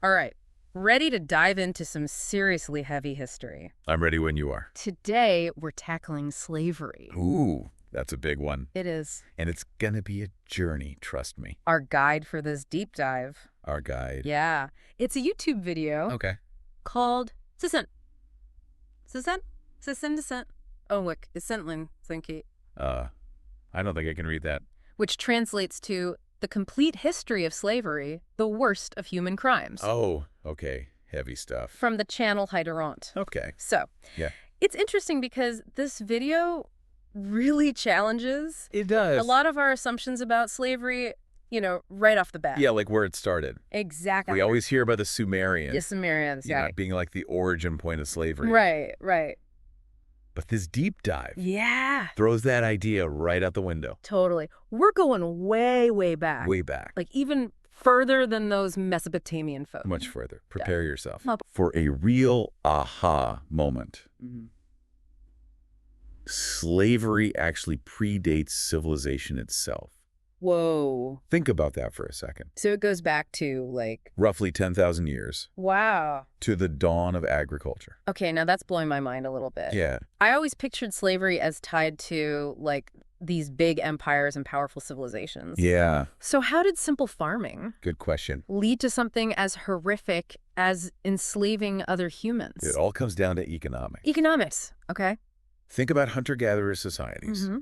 All right, ready to dive into some seriously heavy history. I'm ready when you are. Today, we're tackling slavery. Ooh, that's a big one. It is And it's gonna be a journey, trust me. our guide for this deep dive. Our guide. Yeah, it's a YouTube video Okay. called Descent. Descent. Oh, look, Descentling, thinky, I don't think I can read that. which translates to the complete history of slavery, the worst of human crimes. Oh, okay. Heavy stuff. From the channel Heideront. Okay. So, Yeah. it's interesting because this video really challenges It does. a lot of our assumptions about slavery, right off the bat. Yeah, like where it started. Exactly. We always hear about the Sumerians. The Sumerians, you know, yeah. being like the origin point of slavery. Right. But this deep dive Yeah, throws that idea right out the window. totally. We're going way, way back. Way back. Like even further than those Mesopotamian folk. Much further. Prepare yourself Up. for a real aha moment. Mhm. Slavery actually predates civilization itself. Whoa. Think about that for a second. So it goes back to Roughly 10,000 years wow. to the dawn of agriculture. Okay, now that's blowing my mind a little bit. Yeah. I always pictured slavery as tied to these big empires and powerful civilizations. Yeah. So how did simple farming Good question. lead to something as horrific as enslaving other humans? It all comes down to economics. Economics, okay? Think about hunter-gatherer societies. Mm-hmm.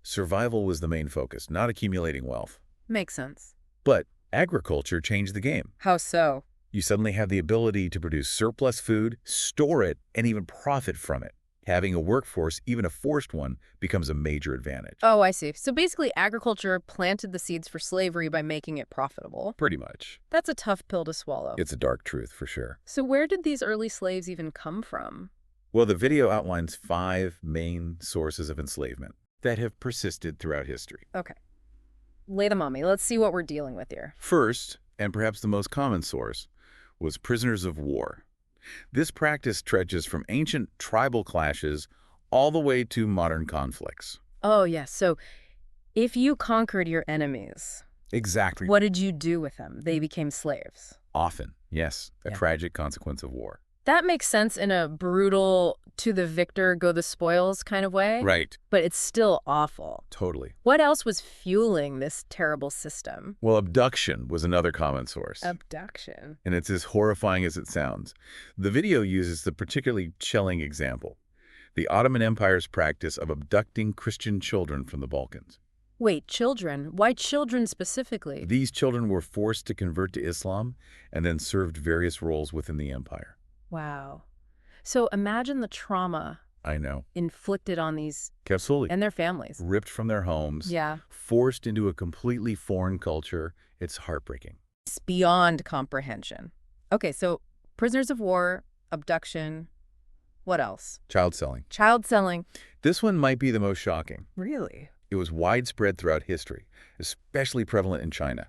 Survival was the main focus, not accumulating wealth. Makes sense. But agriculture changed the game. How so? You suddenly have the ability to produce surplus food, store it, and even profit from it. Having a workforce, even a forced one, becomes a major advantage. Oh, I see. So basically agriculture planted the seeds for slavery by making it profitable. Pretty much. That's a tough pill to swallow. It's a dark truth for sure. So where did these early slaves even come from? Well, the video outlines 5 main sources of enslavement that have persisted throughout history. Okay. Lay them on me. Let's see what we're dealing with here. First, and perhaps the most common source, was prisoners of war. This practice stretches from ancient tribal clashes all the way to modern conflicts. Oh, yes. So if you conquered your enemies, Exactly. what did you do with them? They became slaves. Often, yes, a Yeah. tragic consequence of war. That makes sense in a brutal, to the victor, go the spoils kind of way. Right. But it's still awful. Totally. What else was fueling this terrible system? Well, abduction was another common source. Abduction. And it's as horrifying as it sounds. The video uses the particularly chilling example, the Ottoman Empire's practice of abducting Christian children from the Balkans. Wait, children? Why children specifically? These children were forced to convert to Islam and then served various roles within the empire. Wow. So imagine the trauma I know. inflicted on these Absolutely. and their families. Ripped from their homes, Yeah. forced into a completely foreign culture. It's heartbreaking. It's beyond comprehension. Okay, so prisoners of war, abduction, what else? Child selling. Child selling. This one might be the most shocking. Really? It was widespread throughout history, especially prevalent in China.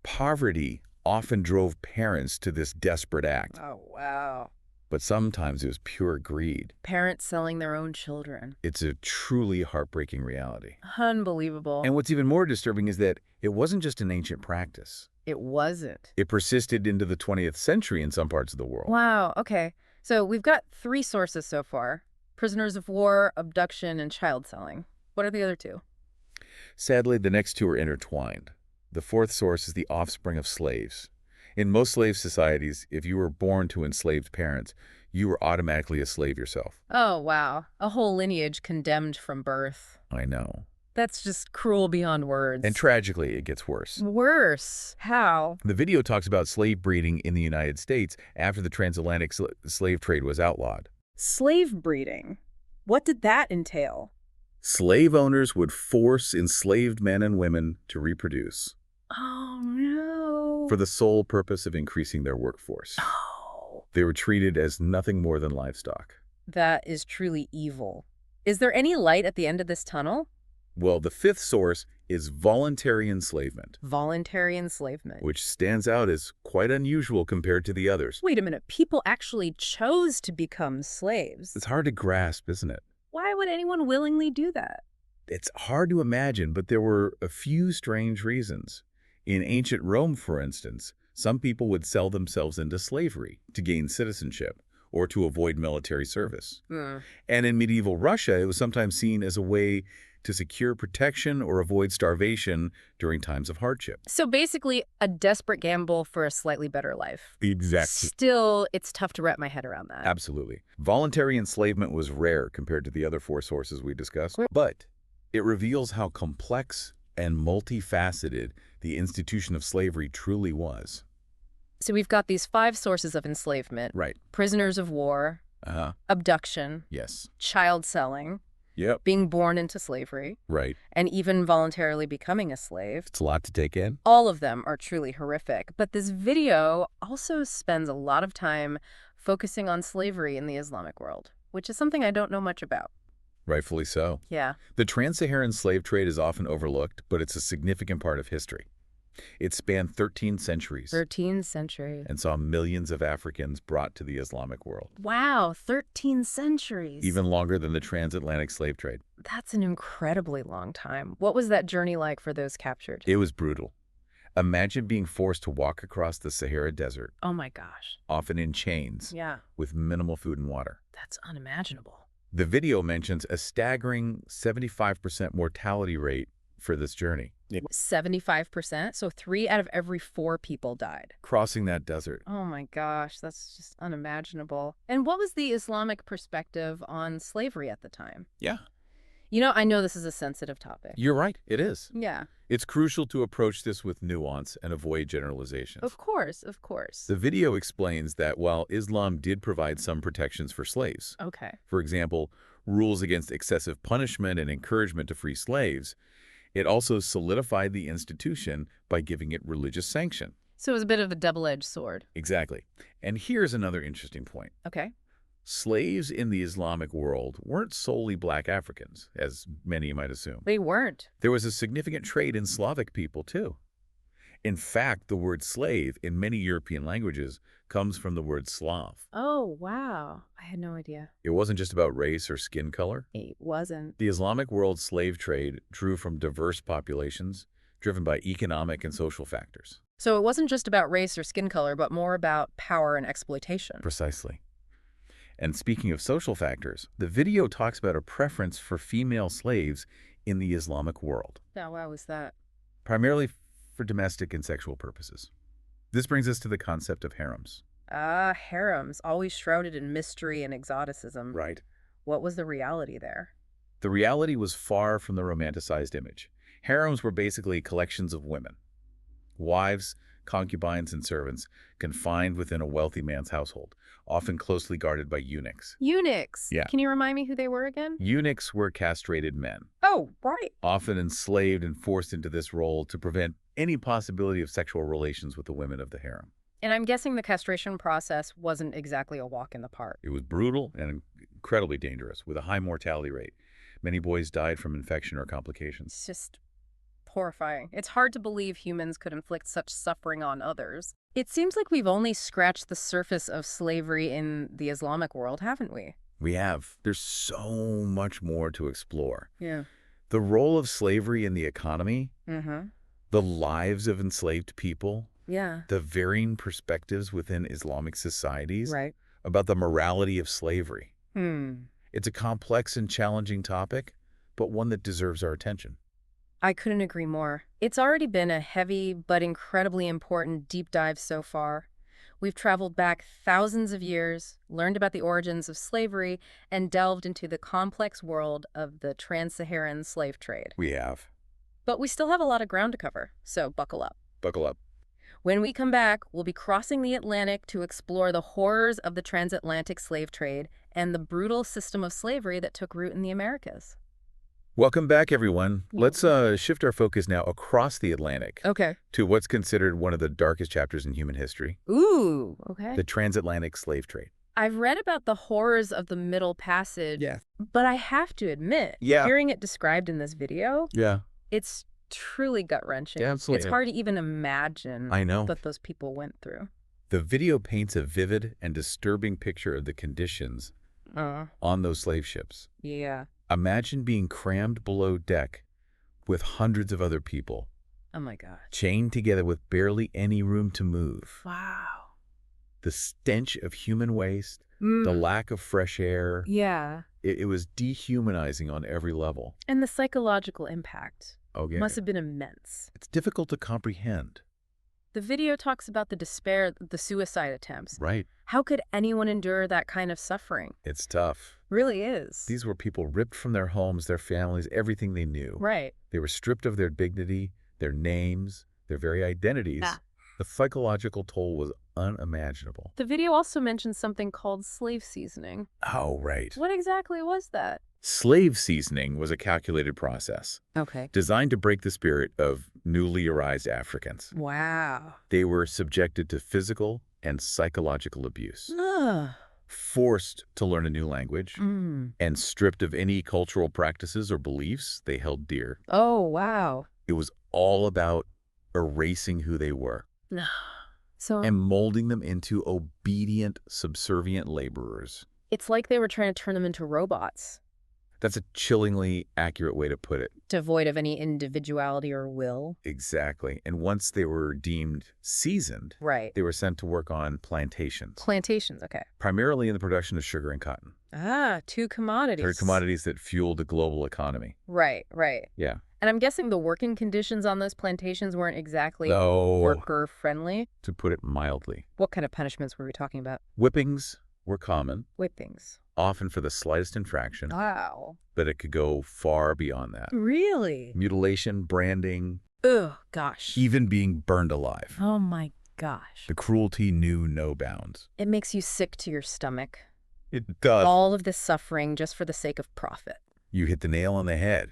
Poverty often drove parents to this desperate act, Oh, wow. but sometimes it was pure greed. Parents selling their own children. It's a truly heartbreaking reality. Unbelievable. And what's even more disturbing is that it wasn't just an ancient practice. It wasn't. It persisted into the 20th century in some parts of the world. Wow, okay. So we've got 3 sources so far. Prisoners of war, abduction, and child selling. What are the other 2? Sadly, the next 2 are intertwined. The 4th source is the offspring of slaves. In most slave societies, if you were born to enslaved parents, you were automatically a slave yourself. Oh, wow. A whole lineage condemned from birth. I know. That's just cruel beyond words. And tragically, it gets worse. Worse. How? The video talks about slave breeding in the United States after the transatlantic slave trade was outlawed. Slave breeding. What did that entail? Slave owners would force enslaved men and women to reproduce Oh, no. for the sole purpose of increasing their workforce. Oh, They were treated as nothing more than livestock. that is truly evil. Is there any light at the end of this tunnel? Well, the 5th source is voluntary enslavement, Voluntary enslavement. which stands out as quite unusual compared to the others. Wait a minute. People actually chose to become slaves. It's hard to grasp, isn't it? Why would anyone willingly do that? It's hard to imagine, but there were a few strange reasons. In ancient Rome, for instance, Some people would sell themselves into slavery to gain citizenship or to avoid military service. Mm. And in medieval Russia, it was sometimes seen as a way to secure protection or avoid starvation during times of hardship. So basically, a desperate gamble for a slightly better life. Exactly. Still, it's tough to wrap my head around that. Absolutely. Voluntary enslavement was rare compared to the other four sources we discussed, but it reveals how complex and multifaceted the institution of slavery truly was. So we've got these 5 sources of enslavement. Right. Prisoners of war, abduction, Yes. child selling, Yep. being born into slavery, Right. and even voluntarily becoming a slave. It's a lot to take in. All of them are truly horrific. But this video also spends a lot of time focusing on slavery in the Islamic world, which is something I don't know much about. Rightfully so. Yeah. The trans-Saharan slave trade is often overlooked, but it's a significant part of history. It spanned 13 centuries 13 centuries. and saw millions of Africans brought to the Islamic world, Wow, 13 centuries. even longer than the transatlantic slave trade. That's an incredibly long time. What was that journey like for those captured? It was brutal. Imagine being forced to walk across the Sahara Desert, Oh my gosh. often in chains, Yeah, with minimal food and water. that's unimaginable. The video mentions a staggering 75% mortality rate for this journey. 75%? So 3 out of every 4 people died. Crossing that desert. Oh my gosh, that's just unimaginable. And what was the Islamic perspective on slavery at the time? Yeah, I know this is a sensitive topic. you're right. It is. Yeah, It's crucial to approach this with nuance and avoid generalizations. of course, of course. The video explains that while Islam did provide some protections for slaves, Okay. for example, rules against excessive punishment and encouragement to free slaves, it also solidified the institution by giving it religious sanction. So it was a bit of a double-edged sword. Exactly. And here's another interesting point. Okay. Slaves in the Islamic world weren't solely black Africans, as many might assume. They weren't. There was a significant trade in Slavic people, too. In fact, the word slave in many European languages comes from the word Slav. Oh, wow. I had no idea. It wasn't just about race or skin color. It wasn't. The Islamic world's slave trade drew from diverse populations, driven by economic and social factors. So it wasn't just about race or skin color, but more about power and exploitation. Precisely. And speaking of social factors, the video talks about a preference for female slaves in the Islamic world, Oh, wow, was that? primarily for domestic and sexual purposes. This brings us to the concept of harems. Ah, harems, always shrouded in mystery and exoticism. Right. What was the reality there? The reality was far from the romanticized image. Harems were basically collections of women, wives, concubines, and servants confined within a wealthy man's household, often closely guarded by eunuchs. Eunuchs. Yeah. Can you remind me who they were again? Eunuchs were castrated men, Oh, right. often enslaved and forced into this role to prevent any possibility of sexual relations with the women of the harem. And I'm guessing the castration process wasn't exactly a walk in the park. It was brutal and incredibly dangerous, with a high mortality rate. Many boys died from infection or complications. It's just horrifying. It's hard to believe humans could inflict such suffering on others. It seems like we've only scratched the surface of slavery in the Islamic world, haven't we? We have. There's so much more to explore. Yeah. The role of slavery in the economy, Mm-hmm. the lives of enslaved people, Yeah. the varying perspectives within Islamic societies Right. about the morality of slavery. Hmm. It's a complex and challenging topic, but one that deserves our attention. I couldn't agree more. It's already been a heavy but incredibly important deep dive so far. We've traveled back thousands of years, learned about the origins of slavery, and delved into the complex world of the trans-Saharan slave trade. We have. But we still have a lot of ground to cover, so buckle up. Buckle up. When we come back, we'll be crossing the Atlantic to explore the horrors of the transatlantic slave trade and the brutal system of slavery that took root in the Americas. Welcome back, everyone. Let's shift our focus now across the Atlantic Okay. to what's considered one of the darkest chapters in human history, Ooh, okay. the transatlantic slave trade. I've read about the horrors of the Middle Passage, but I have to admit, hearing it described in this video, Yeah. it's truly gut-wrenching. Yeah, absolutely. It's hard to even imagine I know. what those people went through. The video paints a vivid and disturbing picture of the conditions on those slave ships. Yeah. Imagine being crammed below deck with hundreds of other people, Oh my God. chained together with barely any room to move. Wow. The stench of human waste, the Mm. lack of fresh air, Yeah. it was dehumanizing on every level. And the psychological impact Oh, yeah. must have been immense. It's difficult to comprehend. The video talks about the despair, the suicide attempts. Right. How could anyone endure that kind of suffering? It's tough. Really is. These were people ripped from their homes, their families, everything they knew. Right. They were stripped of their dignity, their names, their very identities. Yeah. The psychological toll was unimaginable. The video also mentions something called slave seasoning. Oh, right. What exactly was that? Slave seasoning was a calculated process Okay. designed to break the spirit of newly arrived Africans. Wow. They were subjected to physical and psychological abuse, Ugh. forced to learn a new language, Mm. and stripped of any cultural practices or beliefs they held dear. Oh, wow. It was all about erasing who they were So and molding them into obedient, subservient laborers. it's like they were trying to turn them into robots, That's a chillingly accurate way to put it. devoid of any individuality or will. Exactly. And once they were deemed seasoned, Right. they were sent to work on plantations, Plantations, okay. primarily in the production of sugar and cotton. Ah, two commodities. They're commodities that fueled the global economy. Right, right. Yeah. And I'm guessing the working conditions on those plantations weren't exactly No, worker-friendly. to put it mildly. What kind of punishments were we talking about? Whippings were common, Whippings. often for the slightest infraction, Wow. but it could go far beyond that. Really? Mutilation, branding, Ugh, gosh. even being burned alive. Oh my gosh. The cruelty knew no bounds. It makes you sick to your stomach. It does. All of this suffering just for the sake of profit. You hit the nail on the head.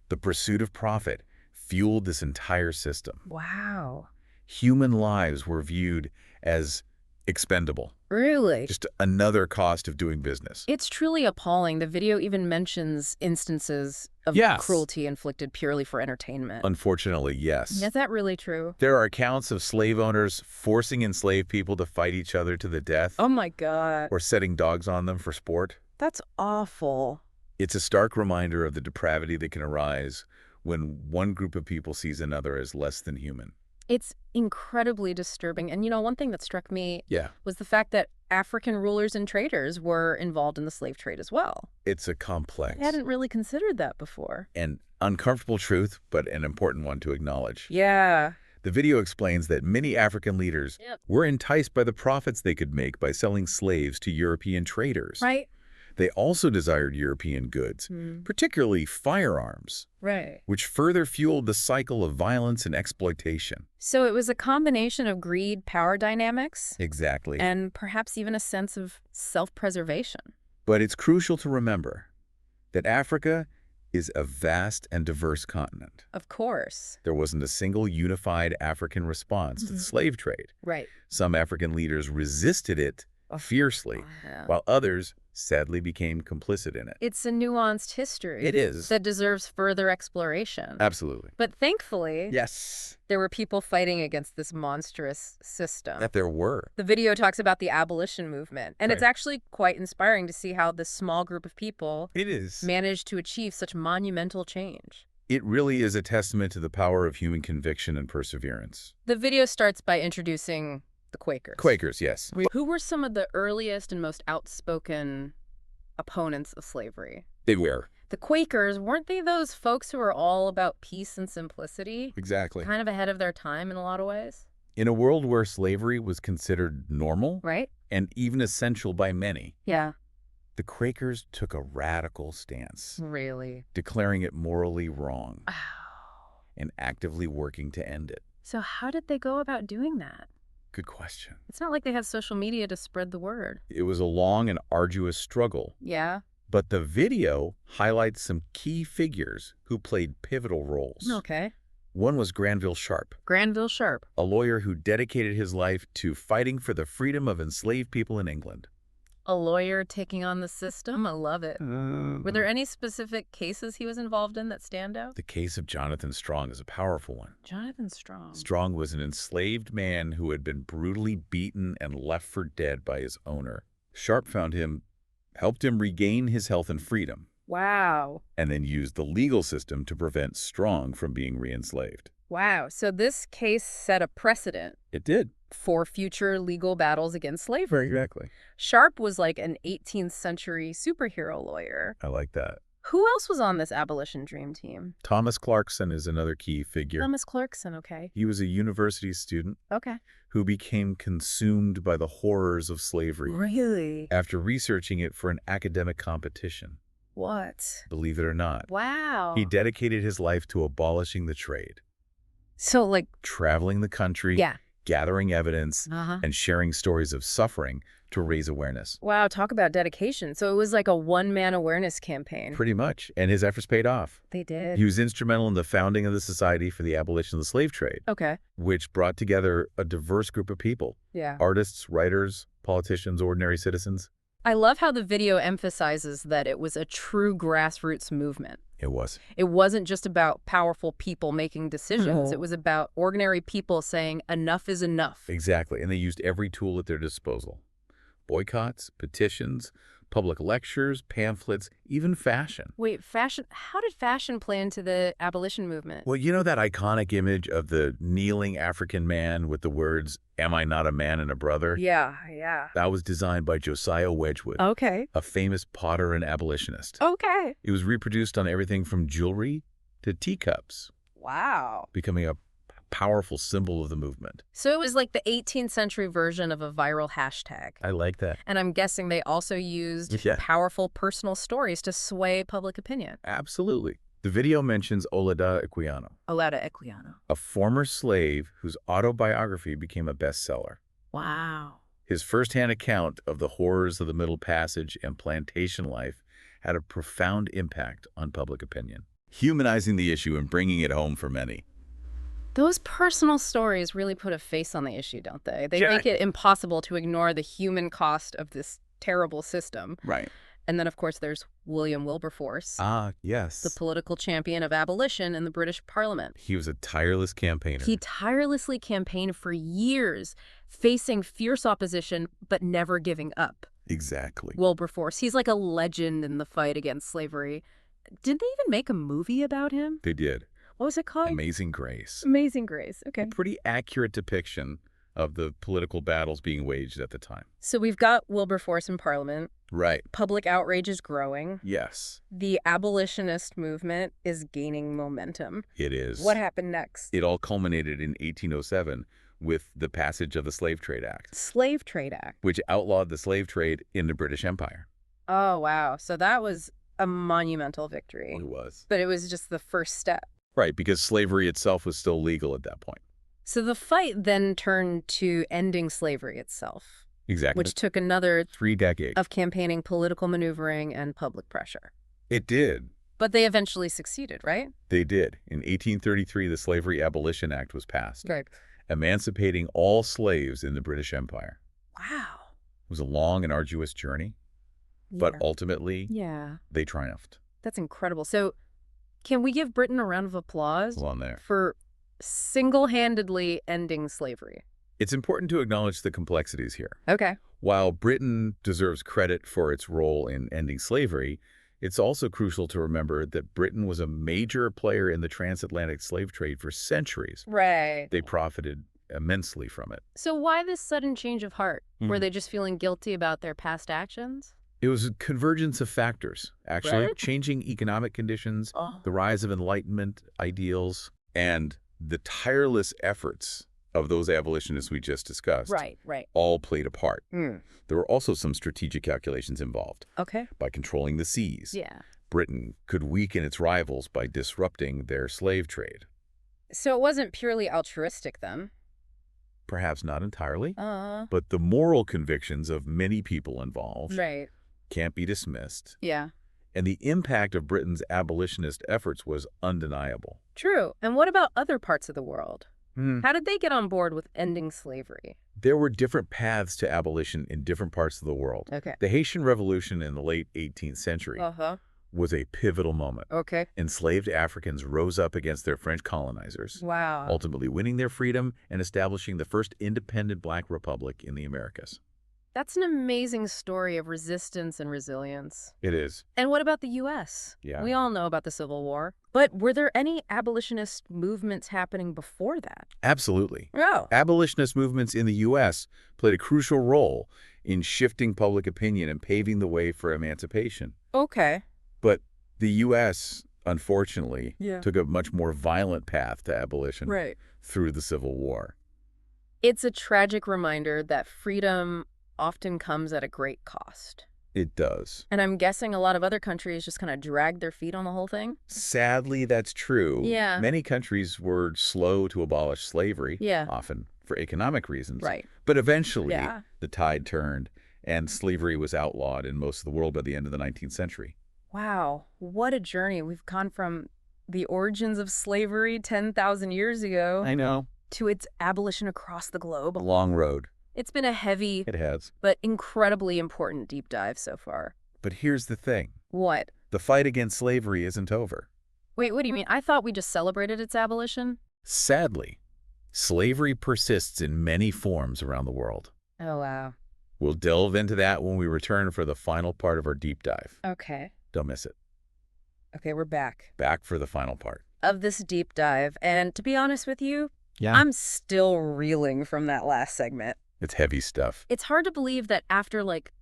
The pursuit of profit fueled this entire system. Wow. Human lives were viewed as expendable, Really? just another cost of doing business. It's truly appalling. The video even mentions instances of Yes. cruelty inflicted purely for entertainment. Unfortunately, yes. Is that really true? There are accounts of slave owners forcing enslaved people to fight each other to the death Oh my God. or setting dogs on them for sport. That's awful. It's a stark reminder of the depravity that can arise when one group of people sees another as less than human. It's incredibly disturbing. And one thing that struck me Yeah, was the fact that African rulers and traders were involved in the slave trade as well. it's a complex I hadn't really considered that before. and uncomfortable truth, but an important one to acknowledge. Yeah. The video explains that many African leaders Yep. were enticed by the profits they could make by selling slaves to European traders. Right? They also desired European goods, particularly firearms, Right. which further fueled the cycle of violence and exploitation. So it was a combination of greed, power dynamics, Exactly. and perhaps even a sense of self-preservation. But it's crucial to remember that Africa is a vast and diverse continent. Of course. There wasn't a single unified African response to the slave trade. Right. Some African leaders resisted it fiercely, while others sadly became complicit in it. It's a nuanced history. It is. That deserves further exploration. Absolutely. But thankfully, Yes. there were people fighting against this monstrous system. That there were. The video talks about the abolition movement, and it's Right. actually quite inspiring to see how this small group of people It is. managed to achieve such monumental change. It really is a testament to the power of human conviction and perseverance. The video starts by introducing the Quakers. Quakers, yes. Who were some of the earliest and most outspoken opponents of slavery? They were. The Quakers, weren't they those folks who were all about peace and simplicity? Exactly. Kind of ahead of their time in a lot of ways, In a world where slavery was considered normal right? and even essential by many, Yeah. the Quakers took a radical stance, Really? declaring it morally wrong Wow. and actively working to end it. So how did they go about doing that? Good question. It's not like they had social media to spread the word. It was a long and arduous struggle, Yeah? but the video highlights some key figures who played pivotal roles. Okay. One was Granville Sharp, Granville Sharp. a lawyer who dedicated his life to fighting for the freedom of enslaved people in England. A lawyer taking on the system? I love it. Were there any specific cases he was involved in that stand out? The case of Jonathan Strong is a powerful one. Jonathan Strong. Strong was an enslaved man who had been brutally beaten and left for dead by his owner. Sharp found him, helped him regain his health and freedom, Wow. and then used the legal system to prevent Strong from being re-enslaved. Wow, so this case set a precedent It did. for future legal battles against slavery. Exactly. Sharp was like an 18th century superhero lawyer. I like that. Who else was on this abolition dream team? Thomas Clarkson is another key figure. Thomas Clarkson, okay. He was a university student Okay. who became consumed by the horrors of slavery Really? after researching it for an academic competition. What? Believe it or not. Wow. He dedicated his life to abolishing the trade, So, like, traveling the country, yeah. gathering evidence, Uh-huh. and sharing stories of suffering to raise awareness. Wow, talk about dedication. So it was like a one-man awareness campaign. Pretty much. And his efforts paid off. They did. He was instrumental in the founding of the Society for the Abolition of the Slave Trade, Okay. which brought together a diverse group of people. Yeah. Artists, writers, politicians, ordinary citizens. I love how the video emphasizes that it was a true grassroots movement. It was. It wasn't just about powerful people making decisions. No. It was about ordinary people saying enough is enough. Exactly. And they used every tool at their disposal. Boycotts, petitions, public lectures, pamphlets, even fashion. Wait, fashion? How did fashion play into the abolition movement? Well, you know that iconic image of the kneeling African man with the words, "Am I not a man and a brother?" Yeah, yeah. That was designed by Josiah Wedgwood, Okay. a famous potter and abolitionist. Okay. It was reproduced on everything from jewelry to teacups, Wow. becoming a powerful symbol of the movement. So it was like the 18th century version of a viral hashtag. I like that. And I'm guessing they also used Yeah. powerful personal stories to sway public opinion. Absolutely. The video mentions Olada Equiano, Olaudah Equiano. a former slave whose autobiography became a bestseller. Wow. His firsthand account of the horrors of the Middle Passage and plantation life had a profound impact on public opinion, humanizing the issue and bringing it home for many. Those personal stories really put a face on the issue, don't they? They Yeah. make it impossible to ignore the human cost of this terrible system. Right. And then, of course, there's William Wilberforce, Ah, yes. the political champion of abolition in the British Parliament. He was a tireless campaigner. He tirelessly campaigned for years, facing fierce opposition, but never giving up. Exactly. Wilberforce, he's like a legend in the fight against slavery. Did they even make a movie about him? They did. What was it called? Amazing Grace. Amazing Grace. Okay. A pretty accurate depiction of the political battles being waged at the time. So we've got Wilberforce in Parliament. Right. Public outrage is growing. Yes, The abolitionist movement is gaining momentum. it is. What happened next? It all culminated in 1807 with the passage of the Slave Trade Act, Slave Trade Act. which outlawed the slave trade in the British Empire. Oh, wow. So that was a monumental victory. It was. But it was just the first step. Right, because slavery itself was still legal at that point. So the fight then turned to ending slavery itself, Exactly. which took another 3 decades. of campaigning, political maneuvering, and public pressure. It did. But they eventually succeeded, right? They did. In 1833, the Slavery Abolition Act was passed, Right. emancipating all slaves in the British Empire. Wow. It was a long and arduous journey, but ultimately, Yeah. they triumphed. That's incredible. So can we give Britain a round of applause Hold on there. for single-handedly ending slavery? It's important to acknowledge the complexities here. Okay. While Britain deserves credit for its role in ending slavery, it's also crucial to remember that Britain was a major player in the transatlantic slave trade for centuries. Right. They profited immensely from it. So why this sudden change of heart? Were Mhm. they just feeling guilty about their past actions? It was a convergence of factors, actually. Right. Changing economic conditions, Oh. the rise of Enlightenment ideals, and the tireless efforts of those abolitionists we just discussed Right, right. all played a part. Mm. There were also some strategic calculations involved. Okay. By controlling the seas, Yeah. Britain could weaken its rivals by disrupting their slave trade. So it wasn't purely altruistic then? Perhaps not entirely, but the moral convictions of many people involved Right. can't be dismissed, Yeah. and the impact of Britain's abolitionist efforts was undeniable. True. And what about other parts of the world? Hmm. How did they get on board with ending slavery? There were different paths to abolition in different parts of the world. Okay. The Haitian Revolution in the late 18th century Uh-huh. was a pivotal moment. Okay. Enslaved Africans rose up against their French colonizers, Wow. ultimately winning their freedom and establishing the first independent black republic in the Americas. That's an amazing story of resistance and resilience. It is. And what about the U.S.? Yeah. We all know about the Civil War. But were there any abolitionist movements happening before that? Absolutely. Oh. Abolitionist movements in the U.S. played a crucial role in shifting public opinion and paving the way for emancipation. Okay. But the U.S., unfortunately, Yeah. took a much more violent path to abolition Right. through the Civil War. It's a tragic reminder that freedom often comes at a great cost. It does. And I'm guessing a lot of other countries just kind of dragged their feet on the whole thing? Sadly, that's true. Yeah. Many countries were slow to abolish slavery, Yeah. often for economic reasons. Right. But eventually, Yeah. the tide turned, and slavery was outlawed in most of the world by the end of the 19th century. Wow, what a journey. We've gone from the origins of slavery 10,000 years ago I know. to its abolition across the globe. A long road. It's been a heavy It has. but incredibly important deep dive so far. But here's the thing. What? The fight against slavery isn't over. Wait, what do you mean? I thought we just celebrated its abolition? Sadly, slavery persists in many forms around the world. Oh, wow. We'll delve into that when we return for the final part of our deep dive. Okay. Don't miss it. Okay, we're back. Back for the final part. Of this deep dive, and to be honest with you, Yeah. I'm still reeling from that last segment. It's heavy stuff. It's hard to believe that after, like,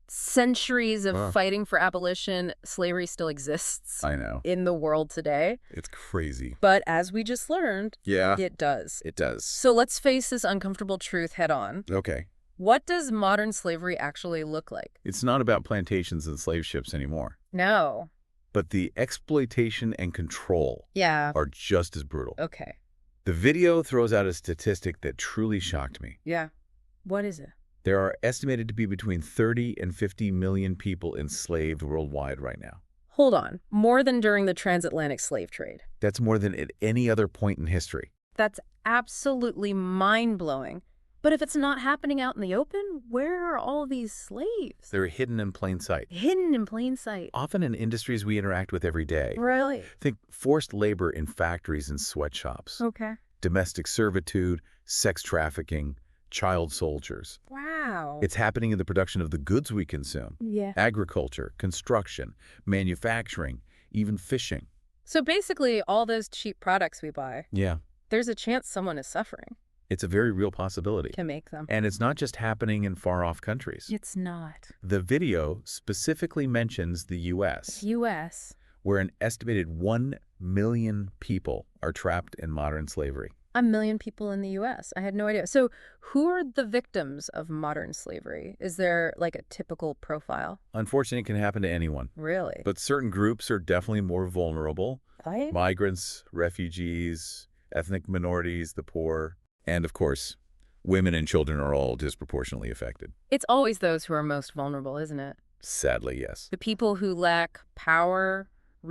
centuries of Wow. fighting for abolition, slavery still exists I know. in the world today. It's crazy. But as we just learned, Yeah. it does. It does. So let's face this uncomfortable truth head on. Okay. What does modern slavery actually look like? It's not about plantations and slave ships anymore. No. But the exploitation and control Yeah. are just as brutal. Okay. The video throws out a statistic that truly shocked me. Yeah. What is it? There are estimated to be between 30 and 50 million people enslaved worldwide right now. Hold on. More than during the transatlantic slave trade. That's more than at any other point in history. That's absolutely mind-blowing. But if it's not happening out in the open, where are all these slaves? They're hidden in plain sight, Hidden in plain sight. often in industries we interact with every day. Really? Think forced labor in factories and sweatshops, Okay. domestic servitude, sex trafficking, child soldiers. Wow. It's happening in the production of the goods we consume. Yeah. Agriculture, construction, manufacturing, even fishing. So basically, all those cheap products we buy, Yeah. there's a chance someone is suffering It's a very real possibility. to make them. And it's not just happening in far-off countries. It's not. The video specifically mentions the U.S., U.S. where an estimated 1 million people are trapped in modern slavery. 1 million people in the U.S. I had no idea. So who are the victims of modern slavery? Is there like a typical profile? Unfortunately, it can happen to anyone. Really? But certain groups are definitely more vulnerable. Right? Migrants, refugees, ethnic minorities, the poor, and of course, women and children are all disproportionately affected. It's always those who are most vulnerable, isn't it? Sadly, yes. The people who lack power,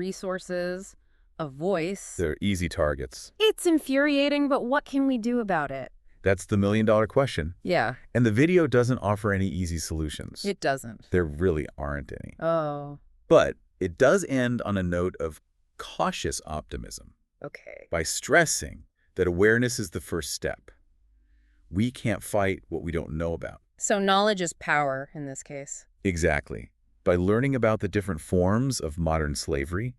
resources, a voice. They're easy targets. It's infuriating, but what can we do about it? That's the million-dollar question. Yeah, And the video doesn't offer any easy solutions. it doesn't. There really aren't any. Oh, But it does end on a note of cautious optimism okay. by stressing that awareness is the first step. We can't fight what we don't know about. So knowledge is power in this case. Exactly. By learning about the different forms of modern slavery,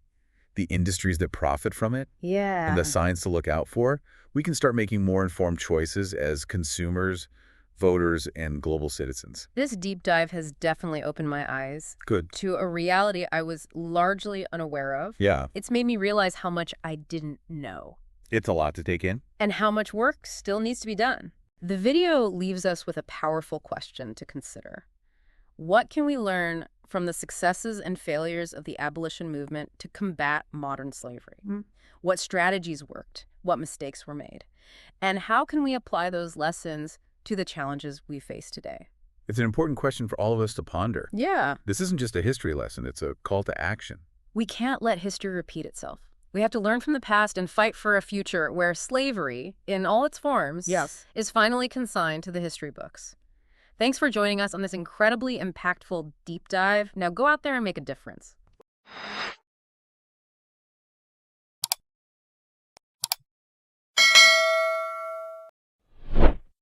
the industries that profit from it, Yeah. and the signs to look out for, we can start making more informed choices as consumers, voters, and global citizens. This deep dive has definitely opened my eyes Good. to a reality I was largely unaware of. Yeah, It's made me realize how much I didn't know it's a lot to take in. and how much work still needs to be done. The video leaves us with a powerful question to consider. What can we learn from the successes and failures of the abolition movement to combat modern slavery? What strategies worked? What mistakes were made? And how can we apply those lessons to the challenges we face today? It's an important question for all of us to ponder. Yeah. This isn't just a history lesson, it's a call to action. We can't let history repeat itself. We have to learn from the past and fight for a future where slavery, in all its forms, is finally consigned to the history books. Thanks for joining us on this incredibly impactful deep dive. Now go out there and make a difference.